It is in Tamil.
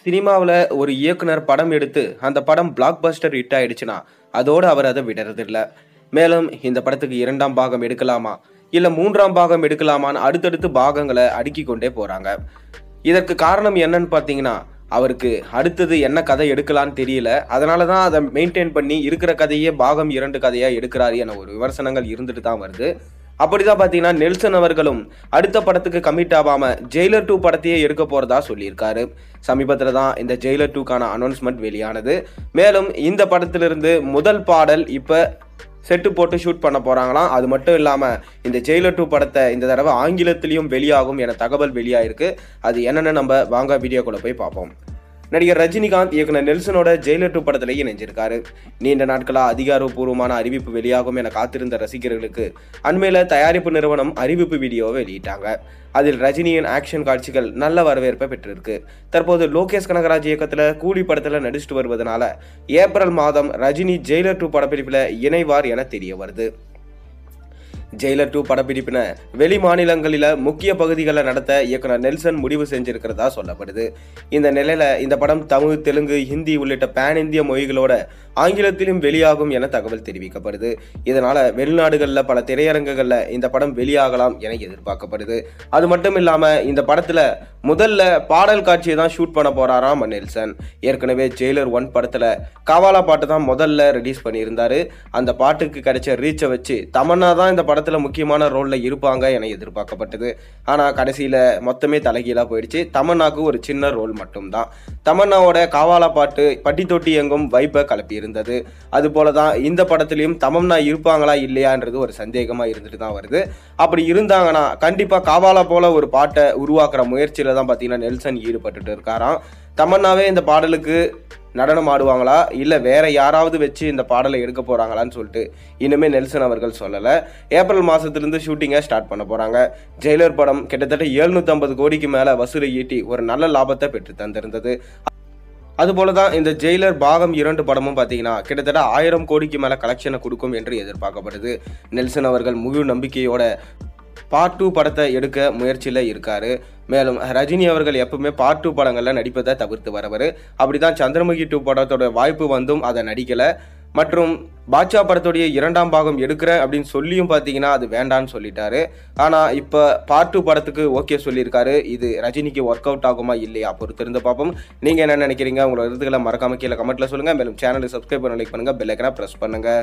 சினிமாவுல ஒரு இயக்குனர் படம் எடுத்து, அந்த படம் பிளாக் பஸ்டர் ஹிட் ஆயிடுச்சுன்னா, அதோட அவர் அத விடறதில்ல. மேலும் இந்த படத்துக்கு 2ஆம் பாகம் எடுக்கலாமா? இல்ல 3ஆம் பாகம் எடுக்கலாமான்னு அடுத்தடுத்து பாகங்கள அடுக்கிக் கொண்டே போறாங்க. இதற்கு காரணம் என்னன்னு பார்த்தீங்கன்னா, அவருக்கு அடுத்தது என்ன கதை எடுக்கலான்னு தெரியல. அதனால தான் அத மெயின்டெயின் பண்ணி இருக்கிற கதையே பாகம் 2 கதையா எடுக்கிறாரு என ஒரு விமர்சனங்கள் இருந்துட்டு தான் வருது. அப்படிதான் பார்த்தீங்கன்னா, நெல்சன் அவர்களும் அடுத்த படத்துக்கு கமிட் ஆவாம ஜெயிலர் 2 படத்தையே எடுக்க போறதா சொல்லியிருக்காரு. சமீபத்துல தான் இந்த ஜெயிலர் 2க்கான அனௌன்ஸ்மெண்ட் வெளியானது. மேலும் இந்த படத்திலிருந்து முதல் பாடல் இப்ப செட்டு போட்டு ஷூட் பண்ண போறாங்களாம். அது மட்டும் இல்லாம இந்த ஜெயிலர் 2 படத்தை இந்த தடவை ஆங்கிலத்திலையும் வெளியாகும் என தகவல் வெளியாயிருக்கு. அது என்னன்னு நம்ம வாங்க வீடியோக்குள்ள போய் பார்ப்போம். நடிகர் ரஜினிகாந்த் இயக்குனர் நெல்சனோட ஜெயிலர் 2 படத்துல இணைஞ்சிருக்காரு. நீண்ட நாட்களா அதிகாரப்பூர்வமான அறிவிப்பு வெளியாகும் என காத்திருந்த ரசிகர்களுக்கு அண்மையில தயாரிப்பு நிறுவனம் அறிவிப்பு வீடியோவை வெளியிட்டாங்க. அதில் ரஜினியின் ஆக்ஷன் காட்சிகள் நல்ல வரவேற்பை பெற்றிருக்கு. தற்போது லோகேஷ் கனகராஜ் இயக்கத்துல கூலி படத்துல நடிச்சுட்டு வருவதனால ஏப்ரல் மாதம் ரஜினி ஜெயிலர் 2 படப்பிடிப்புல இணைவார் என தெரிய வருது. ஜெயிலர் 2 படப்பிடிப்பின வெளி மாநிலங்களில முக்கிய பகுதிகளை நடத்த இயக்குனர் நெல்சன் முடிவு செஞ்சிருக்கிறதா சொல்லப்படுது. இந்த நிலையில இந்த படம் தமிழ், தெலுங்கு, ஹிந்தி உள்ளிட்ட பேன் இந்திய மொழிகளோட ஆங்கிலத்திலும் வெளியாகும் என தகவல் தெரிவிக்கப்படுது. இதனால வெளிநாடுகளில் பல திரையரங்குகள்ல இந்த படம் வெளியாகலாம் என எதிர்பார்க்கப்படுது. அது மட்டும் இல்லாம இந்த படத்துல முதல்ல பாடல் காட்சியை தான் ஷூட் பண்ண போறாராம் நெல்சன். ஏற்கனவே ஜெயிலர் 1 படத்துல கவாலா பாட்டு தான் முதல்ல ரிலீஸ் பண்ணியிருந்தாரு. அந்த பாட்டுக்கு கிடைச்ச ரீச்சை வச்சு தமன்னா தான் இந்த படத்துல முக்கியமான ரோல்ல இருப்பாங்க என எதிர்பார்க்கப்பட்டது. ஆனா கடைசியில மொத்தமே தலைகீழா போயிடுச்சு. தமன்னாக்கு ஒரு சின்ன ரோல் மட்டும்தான். தமன்னாவோட காவாலா பாட்டு பட்டி தொட்டி எங்கும் வைப்பை கலப்பி இருந்தது. அது போலதான் இந்த படத்திலையும் தமன்னா இருப்பாங்களா இல்லையான்றது ஒரு சந்தேகமா இருந்துட்டு தான் வருது. அப்படி இருந்தாங்கன்னா கண்டிப்பா காவாலா போல ஒரு பாட்டை உருவாக்குற முயற்சியில தான் பாத்தீங்கன்னா நெல்சன் ஈடுபட்டு இருக்காராம். தமன்னாவே இந்த பாடலுக்கு நடனம் ஆடுவாங்களா இல்ல வேற யாராவது வச்சு இந்த பாடலை எடுக்க போறாங்களான்னு சொல்லிட்டு இனிமே நெல்சன் அவர்கள் சொல்லல. ஏப்ரல் மாசத்திலிருந்து ஷூட்டிங்கை ஸ்டார்ட் பண்ண போறாங்க. ஜெயிலர் படம் கிட்டத்தட்ட 750 கோடிக்கு மேல வசூலை ஈட்டி ஒரு நல்ல லாபத்தை பெற்று தந்திருந்தது. அதுபோலதான் இந்த ஜெயிலர் பாகம் 2 படமும் பார்த்தீங்கன்னா கிட்டத்தட்ட 1000 கோடிக்கு மேல கலெக்ஷனை கொடுக்கும் என்று எதிர்பார்க்கப்படுது. நெல்சன் அவர்கள் முழு நம்பிக்கையோட பார்ட் 2 படத்தை எடுக்க முயற்சியில் இருக்காரு. மேலும் ரஜினி அவர்கள் எப்பவுமே பார்ட் 2 படங்கள்ல நடிப்பதை தவிர்த்து வரவர். அப்படிதான் சந்திரமுகி 2 படத்தோட வாய்ப்பு வந்தும் அதை நடிக்கல. மற்றும் பாட்ஷா படத்துடைய 2ஆம் பாகம் எடுக்கிறேன் அப்படின்னு சொல்லியும் பார்த்தீங்கன்னா அது வேண்டான்னு சொல்லிட்டாரு. ஆனால் இப்போ பார்ட் 2 படத்துக்கு ஓகே சொல்லியிருக்காரு. இது ரஜினிக்கு ஒர்க் அவுட் ஆகுமா இல்லையா பொறுத்திருந்து பார்ப்போம். நீங்கள் என்ன நினைக்கிறீங்க? உங்களோட கருத்துக்களை மறக்காம கீழே கமெண்ட்ல சொல்லுங்கள். மேலும் சேனலை சப்ஸ்கிரைப் பண்ண, லைக் பண்ணுங்கள், பெல் ஐக்கனை ப்ரெஸ் பண்ணுங்கள்.